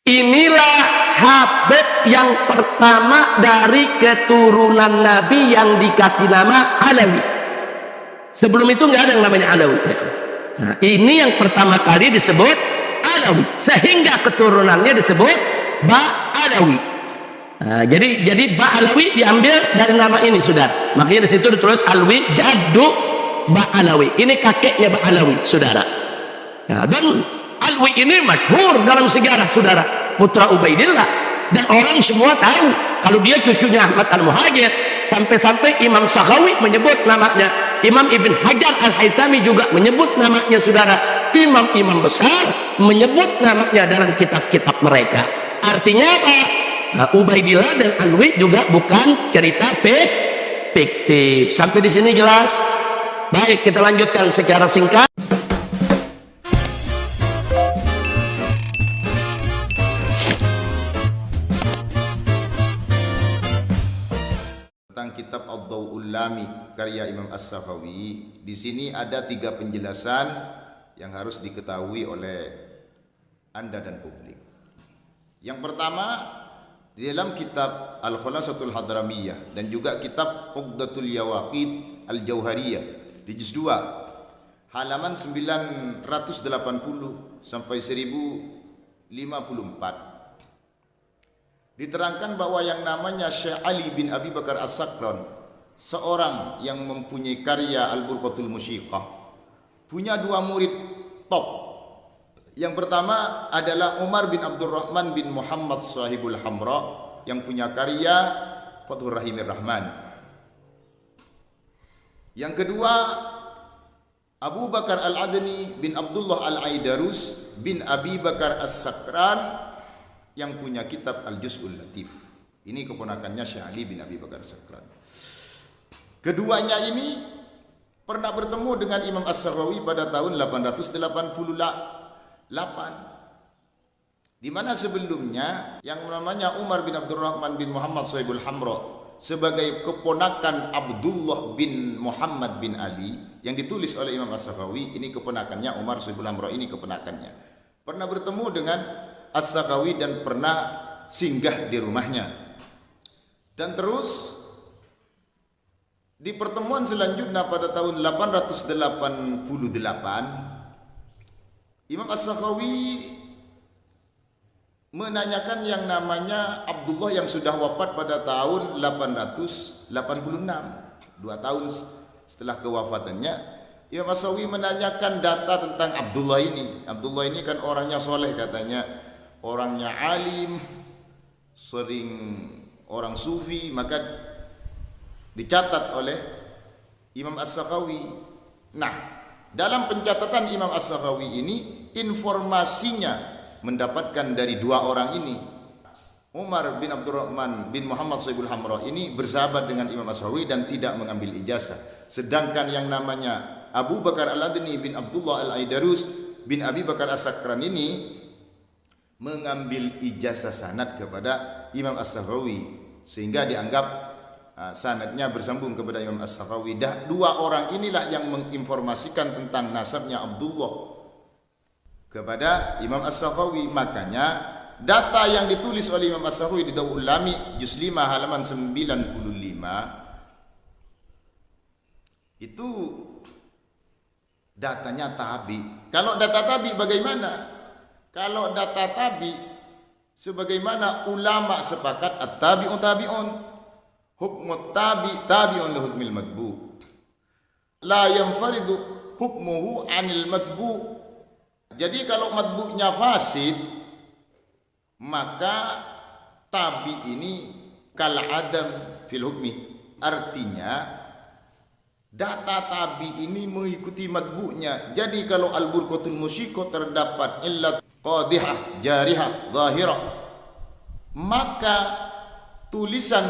Inilah Habib yang pertama dari keturunan Nabi yang dikasih nama Alawi. Sebelum itu nggak ada yang namanya Alawi. Nah, ini yang pertama kali disebut Alawi, sehingga keturunannya disebut Ba'alawi. Nah, jadi Ba'alawi diambil dari nama ini, saudara. Makanya di situ ditulis Alwi jaddu Ba'alawi. Ini kakeknya Ba'alawi, saudara. Nah, dan Alwi ini masyhur dalam sejarah, saudara, putra Ubaidillah, dan orang semua tahu kalau dia cucunya Ahmad Al-Muhajir. Sampai-sampai Imam Sakhawi menyebut namanya, Imam Ibn Hajar Al-Haytami juga menyebut namanya, saudara. Imam-imam besar menyebut namanya dalam kitab-kitab mereka. Artinya apa? Nah, Ubaidillah dan Alwi juga bukan cerita fiktif. Sampai di sini jelas? Baik, kita lanjutkan secara singkat. Tentang kitab Ad-Daw'ul Lami karya Imam As-Sakhawi. Di sini ada 3 penjelasan yang harus diketahui oleh Anda dan publik. Yang pertama, di dalam kitab Al-Khulasatul Hadramiyah dan juga kitab Uqdatul Yawaqid Al-Jauhariyah di juz 2 halaman 980 sampai 1054 diterangkan bahwa yang namanya Syekh Ali bin Abi Bakar As-Sakran, seorang yang mempunyai karya Al-Burqatul Musyiqah, punya 2 murid top. Yang pertama adalah Umar bin Abdurrahman bin Muhammad Sahibul Hamra yang punya karya Fathur Rahimir Rahman. Yang kedua, Abu Bakar Al-Adni bin Abdullah Al-Aidarus bin Abi Bakar As-Sakran yang punya kitab Al-Juz'ul Latif. Ini keponakannya Syekh Ali bin Abi Bakar As-Sakran. Keduanya ini pernah bertemu dengan Imam As-Sakhawi pada tahun 888, di mana sebelumnya yang namanya Umar bin Abdurrahman bin Muhammad Sahibul Hamra sebagai keponakan Abdullah bin Muhammad bin Ali yang ditulis oleh Imam As-Sakhawi, ini keponakannya Umar Sahibul Hamra, ini keponakannya, pernah bertemu dengan As-Sakhawi dan pernah singgah di rumahnya. Dan terus di pertemuan selanjutnya pada tahun 888, Imam As-Sakhawi menanyakan yang namanya Abdullah yang sudah wafat pada tahun 886, 2 tahun setelah kewafatannya. Imam As-Sakhawi menanyakan data tentang Abdullah ini. Abdullah ini kan orangnya soleh katanya, orangnya alim, sering orang sufi, maka dicatat oleh Imam As-Sakhawi. Nah, dalam pencatatan Imam As-Sakhawi ini, informasinya mendapatkan dari 2 orang ini. Umar bin Abdurrahman bin Muhammad Sahibul Hamra ini bersahabat dengan Imam As-Sakhawi dan tidak mengambil ijazah. Sedangkan yang namanya Abu Bakar Al-Adni bin Abdullah Al-Aidarus bin Abi Bakar As-Sakran ini mengambil ijazah sanad kepada Imam As-Sakhawi, sehingga dianggap sanadnya bersambung kepada Imam As-Sakhawi. Dah 2 orang inilah yang menginformasikan tentang nasabnya Abdullah kepada Imam As-Sakhawi. Makanya data yang ditulis oleh Imam As-Sakhawi di Daw'ul Lami juz 5 halaman 95 itu datanya tabi. Kalau data tabi bagaimana? Kalau data tabi, sebagaimana ulama sepakat at-tabi'un tabi'un, hukmut tabi tabi'un li hukmil matbu, la yanfaridu hukmuhu 'anil matbu. Jadi kalau matbu'nya fasid, maka tabi ini kal adam fil hukmi. Artinya data tabi ini mengikuti matbu'nya. Jadi kalau Al-Burqatul Musyiqah terdapat illat qadihah, jarihah, zahirah, maka tulisan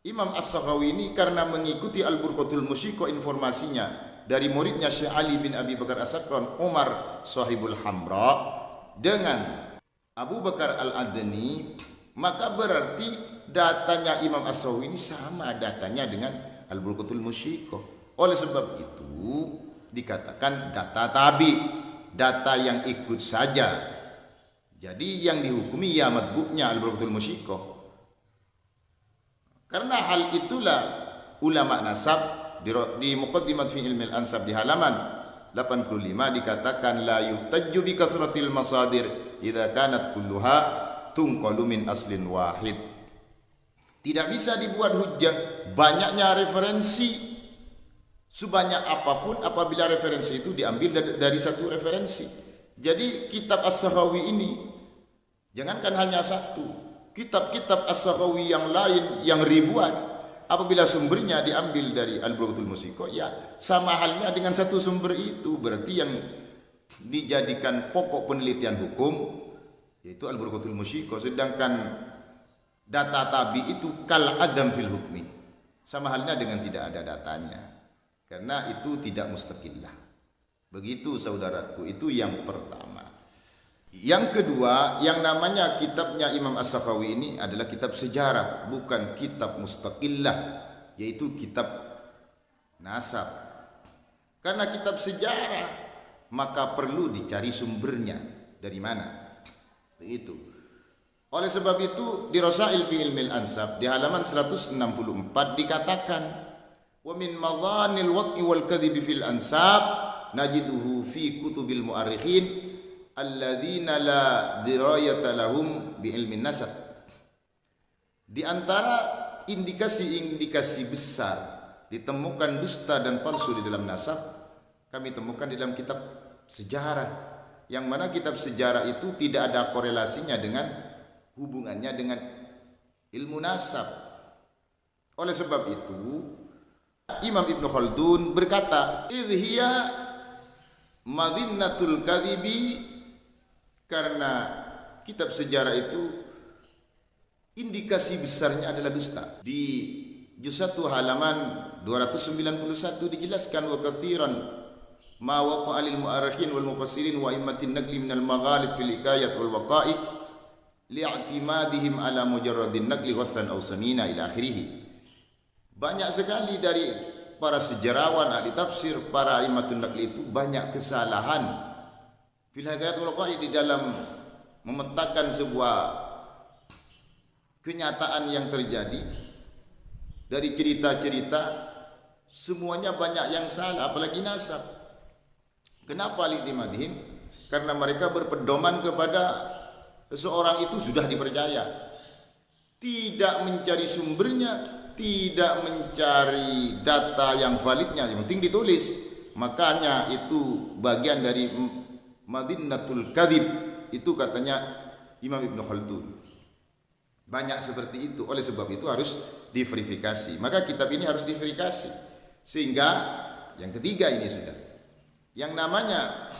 Imam As-Sakhawi ini karena mengikuti Al-Burqatul Musyiqah informasinya dari muridnya Syekh Ali bin Abi Bakar As-Sakran, Umar Sahibul Hamra dengan Abu Bakar Al-Adni, maka berarti datanya Imam As-Sakhawi ini sama datanya dengan Al-Burqatul Musyiqah. Oleh sebab itu dikatakan data tabi, data yang ikut saja. Jadi yang dihukumi ya matbu'nya al-Burqatul Musyikoh. Karena hal itulah ulama nasab di Muqaddimat fi Ilmi al-Ansab di halaman 85 dikatakan la yuhtajju bi kasratil masadir idza kanat kulluha tunqalu min aslin wahid. Tidak bisa dibuat hujjah banyaknya referensi sebanyak apapun apabila referensi itu diambil dari satu referensi. Jadi kitab As-Sakhawi ini jangankan hanya satu, kitab-kitab As-Sakhawi yang lain yang ribuan apabila sumbernya diambil dari Al-Burqatul Musyikoh, ya sama halnya dengan satu sumber itu, berarti yang dijadikan pokok penelitian hukum yaitu Al-Burqatul Musyikoh, sedangkan data tabi itu kal adam fil hukmi, sama halnya dengan tidak ada datanya, karena itu tidak mustaqillah. Begitu saudaraku, itu yang pertama. Yang kedua, yang namanya kitabnya Imam As-Sakhawi ini adalah kitab sejarah, bukan kitab mustaqillah, yaitu kitab nasab. Karena kitab sejarah, maka perlu dicari sumbernya dari mana. Begitu. Oleh sebab itu di Rasail fi Ilmi al-Ansab di halaman 164 dikatakan, wa min madhanil wad'i wal kadhibi fil ansab najiduhu fi kutubil mu'arrikhin alladzina la dirayata lahum bi ilmin nasab. Di antara indikasi-indikasi besar ditemukan dusta dan palsu di dalam nasab, kami temukan di dalam kitab sejarah, yang mana kitab sejarah itu tidak ada korelasinya dengan hubungannya dengan ilmu nasab. Oleh sebab itu Imam Ibn Khaldun berkata, idhiya madhinnatul kadhibi, karena kitab sejarah itu indikasi besarnya adalah dusta. Di juz 1 halaman 291 dijelaskan, wa katsiran ma waqa'a lil mu'arrikhin wal mufassirin wa immatin naqli min al maghalib fil hikayat wal waqa'i li'timadihim ala mujarradin naqli ghassan aw samina ila akhirih. Banyak sekali dari para sejarawan, ahli tafsir, para immatun naqli itu banyak kesalahan fil hikayatul waqa'i, di dalam memetakan sebuah kenyataan yang terjadi dari cerita-cerita, semuanya banyak yang salah, apalagi nasab. Kenapa li'timadihim? Karena mereka berpedoman kepada seseorang itu sudah dipercaya, tidak mencari sumbernya, tidak mencari data yang validnya, yang penting ditulis. Makanya itu bagian dari madinnatul kadhib, itu katanya Imam Ibn Khaldun. Banyak seperti itu. Oleh sebab itu harus diverifikasi. Maka kitab ini harus diverifikasi. Sehingga yang ketiga ini sudah, yang namanya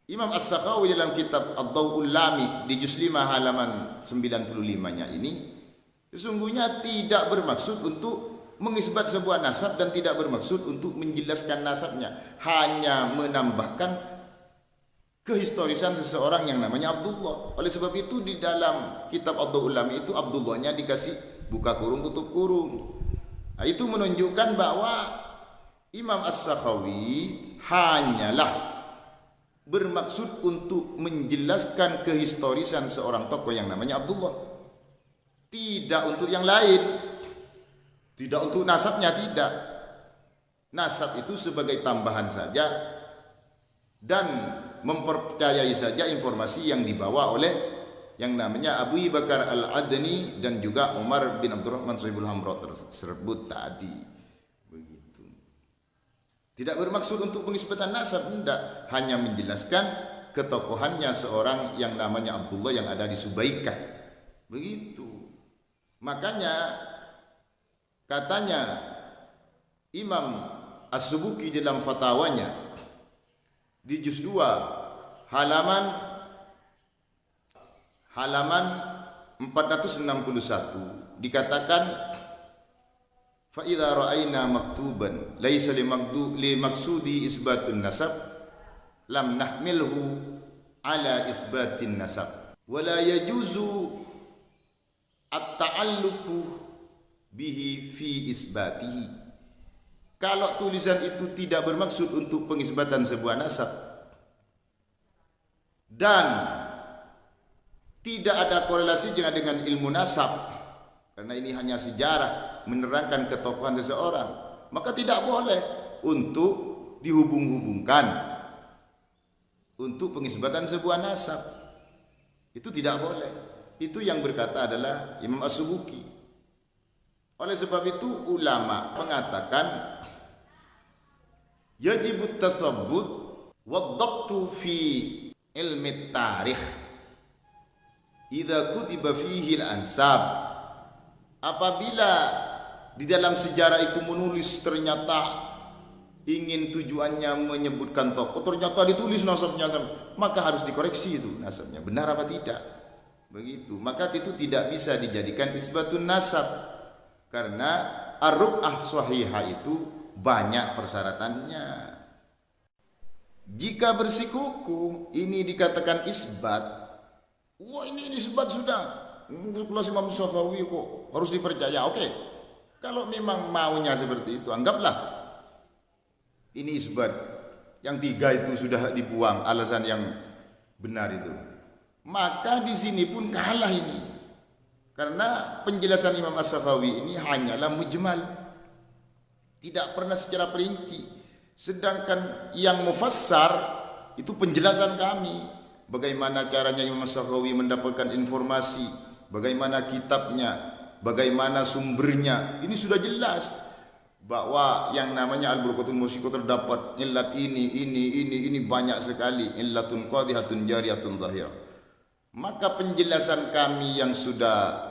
Imam As-Sakhawi dalam kitab Ad-Daw'ul Lami di juz 5 halaman 95-nya ini sesungguhnya tidak bermaksud untuk mengisbat sebuah nasab dan tidak bermaksud untuk menjelaskan nasabnya, hanya menambahkan kehistorisan seseorang yang namanya Abdullah. Oleh sebab itu di dalam kitab Ad-Daw'ul Lami itu Abdullahnya dikasih buka kurung tutup kurung. Nah, itu menunjukkan bahwa Imam As-Sakhawi hanyalah bermaksud untuk menjelaskan kehistorisan seorang tokoh yang namanya Abdullah, tidak untuk yang lain, tidak untuk nasabnya, tidak. Nasab itu sebagai tambahan saja dan mempercayai saja informasi yang dibawa oleh yang namanya Abu Bakar Al-Adni dan juga Umar bin Abdurrahman Sahibul Hamra tersebut tadi. Begitu. Tidak bermaksud untuk pengisbatan nasab, tidak, hanya menjelaskan ketokohannya seorang yang namanya Abdullah yang ada di Subaikah. Begitu. Makanya katanya Imam As-Subuki dalam fatwanya di juz 2 halaman 461 dikatakan, fa idza ra'ayna maktuban laisa li maksudi isbatun nasab lam nahmilhu ala isbatin nasab wa la yajuzu at-ta'alluqu bihi fi isbatihi. Kalau tulisan itu tidak bermaksud untuk pengisbatan sebuah nasab dan tidak ada korelasinya dengan ilmu nasab, karena ini hanya sejarah menerangkan ketokohan seseorang, maka tidak boleh untuk dihubung-hubungkan untuk pengisbatan sebuah nasab. Itu tidak boleh. Itu yang berkata adalah Imam As-Subuki. Oleh sebab itu ulama mengatakan yajibut tatsabbut waddabtu fi ilmi tarikh idza kutiba fihi al-ansab. Apabila di dalam sejarah itu menulis ternyata ingin tujuannya menyebutkan tokoh, ternyata ditulis nasabnya, maka harus dikoreksi itu nasabnya benar apa tidak. Begitu, maka itu tidak bisa dijadikan isbatun nasab, karena ar-ru'ah sahihah itu banyak persyaratannya. Jika bersikuku ini dikatakan isbat, wah ini isbat sudah kelas Imam Syafi'i kok harus dipercaya. Oke, kalau memang maunya seperti itu, anggaplah ini isbat, yang 3 itu sudah dibuang alasan yang benar itu, maka di sini pun kalah ini, karena penjelasan Imam As-Sakhawi ini hanyalah mujmal, tidak pernah secara perinci. Sedangkan yang mufassar itu penjelasan kami, bagaimana caranya Imam As-Sakhawi mendapatkan informasi, bagaimana kitabnya, bagaimana sumbernya. Ini sudah jelas bahwa yang namanya Al-Burqatul Musyiko terdapat illat ini banyak sekali, illatun qadihatun jariyatun zahirah. Maka penjelasan kami yang sudah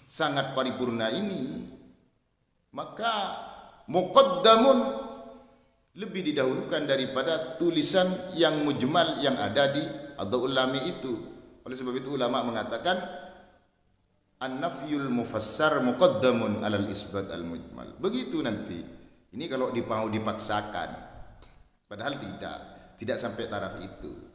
sangat paripurna ini, maka muqaddamun lebih didahulukan daripada tulisan yang mujmal yang ada di Adwaul Lami itu. Oleh sebab itu ulama mengatakan an-nafyul mufassar muqaddamun alal isbat al-mujmal. Begitu nanti. Ini kalau mau dipaksakan. Padahal tidak sampai taraf itu.